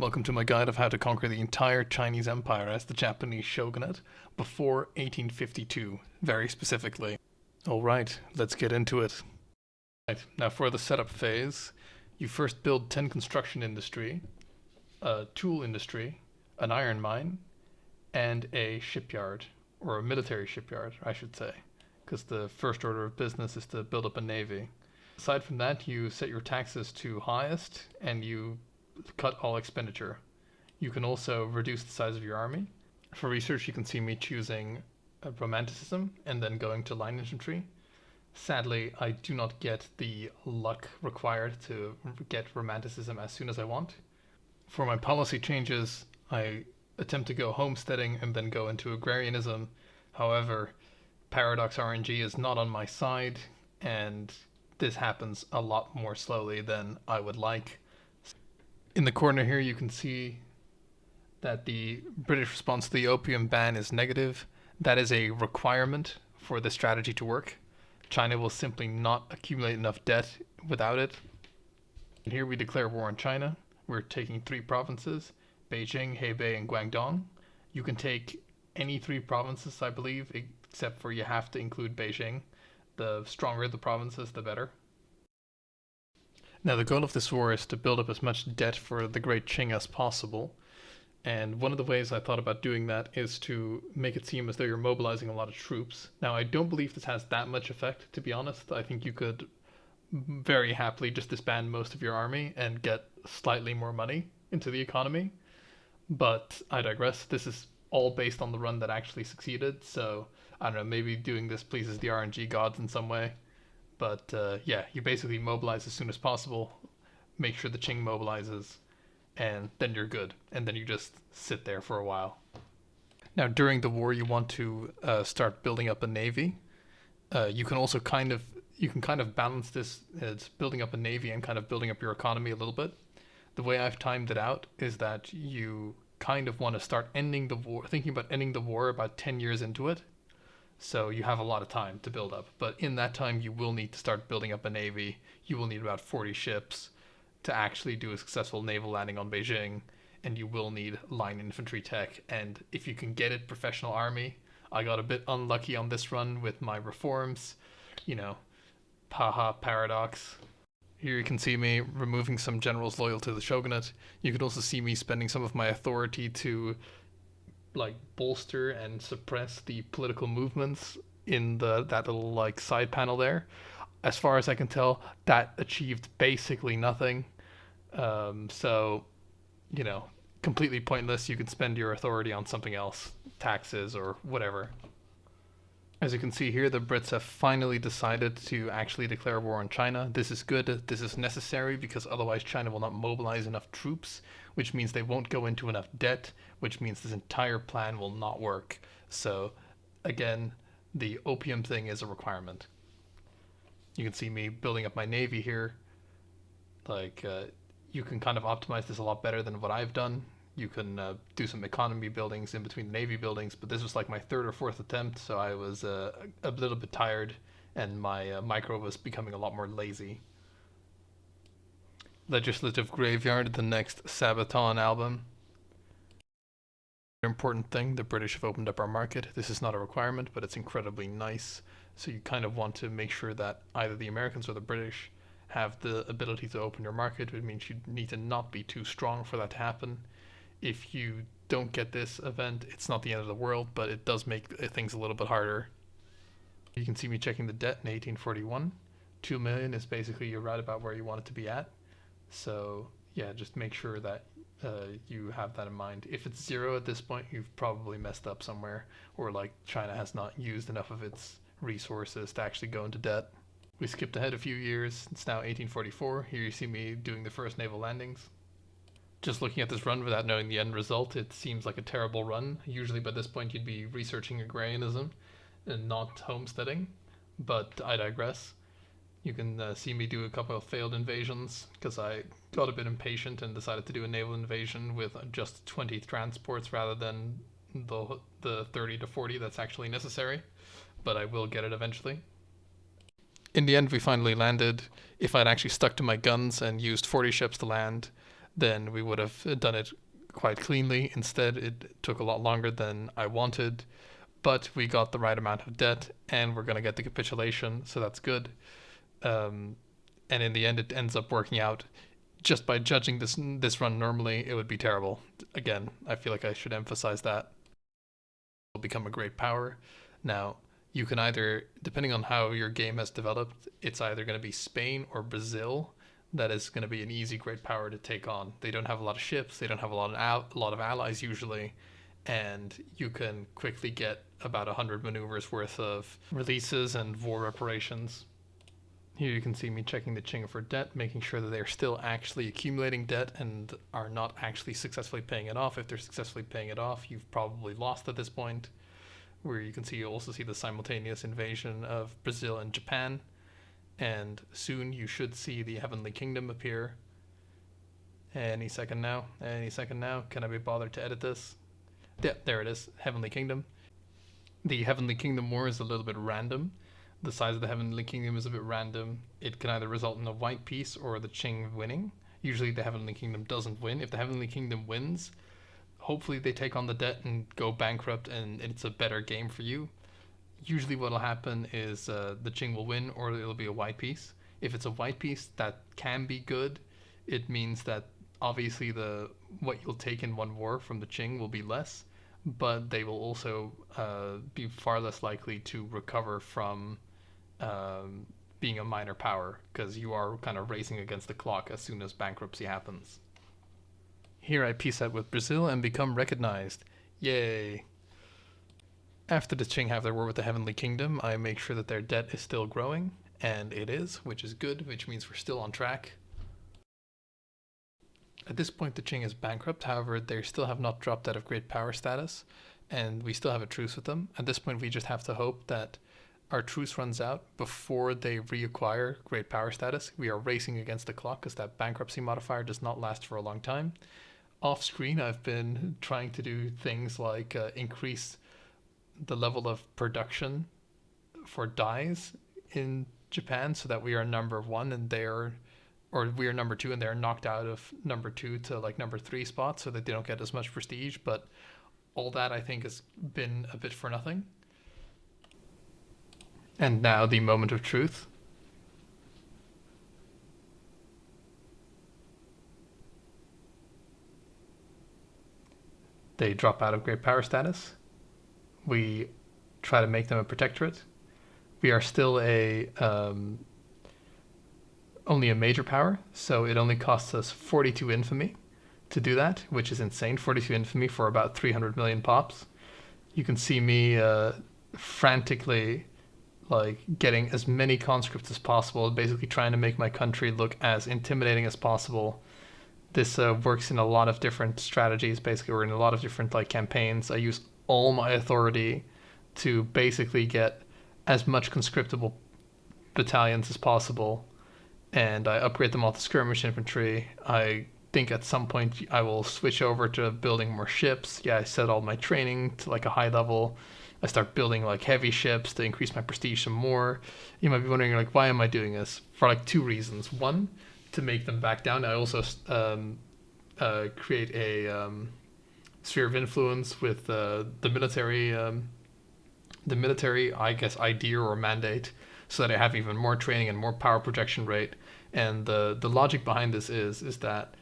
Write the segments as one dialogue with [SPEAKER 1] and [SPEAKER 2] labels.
[SPEAKER 1] Welcome to my guide of how to conquer the entire Chinese Empire as the Japanese shogunate before 1852, very specifically. Alright, let's get into it. Right, now for the setup phase, you first build 10 construction industry, a tool industry, an iron mine, and a shipyard, or a military shipyard, I should say, because the first order of business is to build up a navy. Aside from that, you set your taxes to highest, and you cut all expenditure. You can also reduce the size of your army. For research, you can see me choosing Romanticism and then going to line infantry. Sadly, I do not get the luck required to get Romanticism as soon as I want. For my policy changes, I attempt to go homesteading and then go into agrarianism. However, Paradox RNG is not on my side, and this happens a lot more slowly than I would like. In the corner here, you can see that the British response to the opium ban is negative. That is a requirement for the strategy to work. China will simply not accumulate enough debt without it. And here we declare war on China. We're taking 3 provinces, Beijing, Hebei, and Guangdong. You can take any 3 provinces, I believe, except for you have to include Beijing. The stronger the provinces, the better. Now, the goal of this war is to build up as much debt for the Great Qing as possible. And one of the ways I thought about doing that is to make it seem as though you're mobilizing a lot of troops. Now, I don't believe this has that much effect, to be honest. I think you could very happily just disband most of your army and get slightly more money into the economy. But I digress. This is all based on the run that actually succeeded. So, I don't know, maybe doing this pleases the RNG gods in some way. But yeah, you basically mobilize as soon as possible, make sure the Qing mobilizes, and then you're good. And then you just sit there for a while. Now, during the war, you want to start building up a navy. You can also kind of balance this as building up a navy and kind of building up your economy a little bit. The way I've timed it out is that you kind of want to start ending the war, thinking about ending the war about 10 years into it. So you have a lot of time to build up. But in that time, you will need to start building up a navy. You will need about 40 ships to actually do a successful naval landing on Beijing. And you will need line infantry tech. And if you can get it, professional army. I got a bit unlucky on this run with my reforms. You know, haha, paradox. Here you can see me removing some generals loyal to the shogunate. You can also see me spending some of my authority to bolster and suppress the political movements in that little side panel there. As far as I can tell, that achieved basically nothing. So, you know, completely pointless. You can spend your authority on something else, taxes or whatever. As you can see here, the Brits have finally decided to actually declare war on China. This is good. This is necessary because otherwise China will not mobilize enough troops, which means they won't go into enough debt, which means this entire plan will not work. So, again, the opium thing is a requirement. You can see me building up my navy here. You can kind of optimize this a lot better than what I've done. You can do some economy buildings in between the navy buildings, but this was like my 3rd or 4th attempt, so I was a little bit tired, and my micro was becoming a lot more lazy. Legislative Graveyard, the next Sabaton album. Important thing, the British have opened up our market. This is not a requirement, but it's incredibly nice. So you kind of want to make sure that either the Americans or the British have the ability to open your market, which means you need to not be too strong for that to happen. If you don't get this event, it's not the end of the world, but it does make things a little bit harder. You can see me checking the debt in 1841. 2 million is basically you're right about where you want it to be at. So yeah, just make sure that you have that in mind. If it's 0 at this point, you've probably messed up somewhere, or China has not used enough of its resources to actually go into debt. We skipped ahead a few years. It's now 1844. Here you see me doing the first naval landings. Just looking at this run without knowing the end result, it seems like a terrible run. Usually by this point you'd be researching agrarianism and not homesteading, but I digress. You can see me do a couple of failed invasions because I got a bit impatient and decided to do a naval invasion with just 20 transports rather than the 30 to 40 that's actually necessary, but I will get it eventually. In the end, we finally landed. If I'd actually stuck to my guns and used 40 ships to land, then we would have done it quite cleanly. Instead, it took a lot longer than I wanted, but we got the right amount of debt, and we're going to get the capitulation, so that's good. And in the end, it ends up working out. Just by judging this run normally, it would be terrible. Again, I feel like I should emphasize that. It'll become a great power. Now, you can either, depending on how your game has developed, it's either going to be Spain or Brazil that is going to be an easy great power to take on. They don't have a lot of ships, they don't have a lot of allies usually, and you can quickly get about 100 maneuvers worth of releases and war reparations. Here you can see me checking the Qing for debt, making sure that they're still actually accumulating debt and are not actually successfully paying it off. If they're successfully paying it off, you've probably lost at this point. Where you also see the simultaneous invasion of Brazil and Japan, and soon you should see the Heavenly Kingdom appear. Any second now. Can I be bothered to edit this? Yeah, there it is, Heavenly Kingdom. The Heavenly Kingdom War is a little bit random. The size of the Heavenly Kingdom is a bit random. It can either result in a white piece or the Qing winning. Usually the Heavenly Kingdom doesn't win. If the Heavenly Kingdom wins, hopefully they take on the debt and go bankrupt, and it's a better game for you. Usually what'll happen is the Qing will win, or it'll be a white piece. If it's a white piece, that can be good. It means that obviously what you'll take in one war from the Qing will be less, but they will also be far less likely to recover from being a minor power, because you are kind of racing against the clock as soon as bankruptcy happens. Here I peace out with Brazil and become recognized. Yay! After the Qing have their war with the Heavenly Kingdom, I make sure that their debt is still growing, and it is, which is good, which means we're still on track. At this point the Qing is bankrupt, however they still have not dropped out of great power status, and we still have a truce with them. At this point we just have to hope that our truce runs out before they reacquire great power status. We are racing against the clock because that bankruptcy modifier does not last for a long time. Off screen I've been trying to do things like increase the level of production for dies in Japan so that we are number one and we are number two and they're knocked out of number two to like number three spot so that they don't get as much prestige. But all that I think has been a bit for nothing. And now the moment of truth. They drop out of great power status. We try to make them a protectorate. We are still only a major power, so it only costs us 42 infamy to do that, which is insane. 42 infamy for about 300 million pops. You can see me frantically getting as many conscripts as possible, basically trying to make my country look as intimidating as possible. This works in a lot of different strategies, basically, or in a lot of different campaigns. I use all my authority to basically get as much conscriptable battalions as possible, and I upgrade them all to skirmish infantry. I think at some point I will switch over to building more ships. I set all my training to a high level. I start building heavy ships to increase my prestige some more. You might be wondering why am I doing this? For two reasons. One, to make them back down. I also create a sphere of influence with the military, I guess, idea or mandate, so that I have even more training and more power projection rate. And the logic behind this is that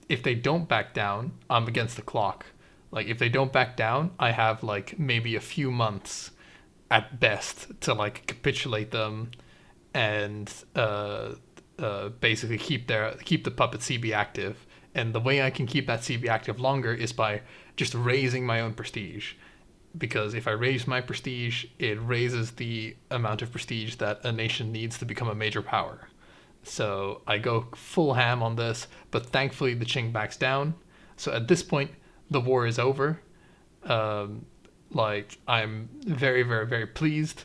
[SPEAKER 1] if they don't back down, I'm against the clock. If they don't back down, I have maybe a few months at best to capitulate them and basically keep the puppet CB active. And the way I can keep that CB active longer is by just raising my own prestige. Because if I raise my prestige, it raises the amount of prestige that a nation needs to become a major power. So I go full ham on this, but thankfully the Qing backs down. So at this point, the war is over. I'm very, very, very pleased.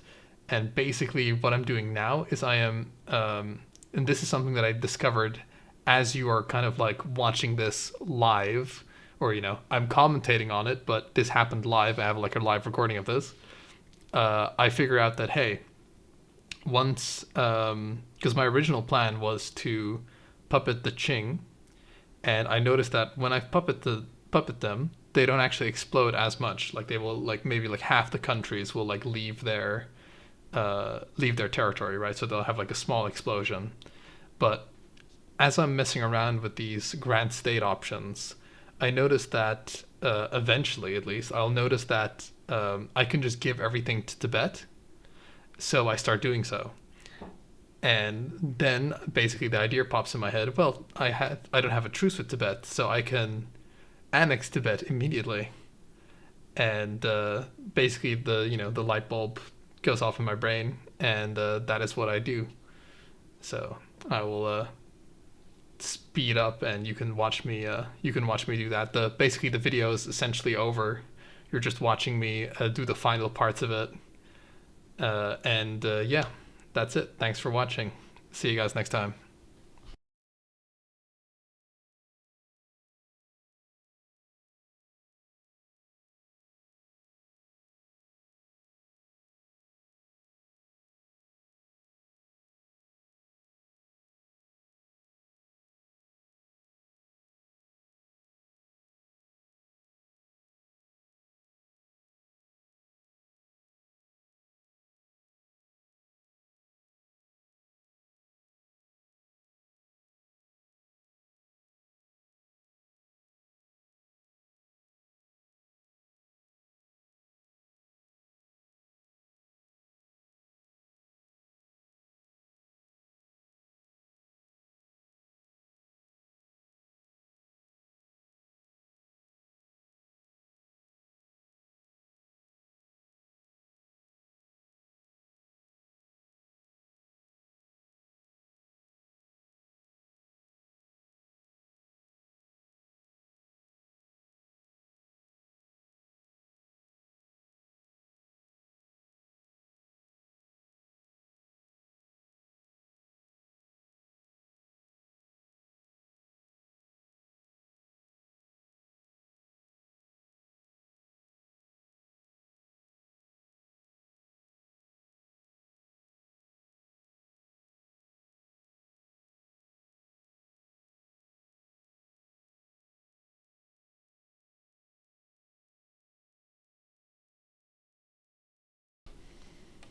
[SPEAKER 1] And basically what I'm doing now is I am, and this is something that I discovered as you are kind of watching this live, or, I'm commentating on it, but this happened live. I have a live recording of this. I figure out that, hey, once, because my original plan was to puppet the Qing And I noticed that when I puppet them, they don't actually explode as much. Like they will like maybe like half the countries will like leave their territory, right? So they'll have like a small explosion. But as I'm messing around with these grand state options, I noticed that eventually, at least, I'll notice that I can just give everything to Tibet. So I start doing so. And then basically the idea pops in my head. Well, I don't have a truce with Tibet, so I can annex Tibet immediately. And basically the light bulb goes off in my brain, and that is what I do. So I will speed up, and you can watch me. You can watch me do that. Basically the video is essentially over. You're just watching me do the final parts of it. And yeah, that's it. Thanks for watching. See you guys next time.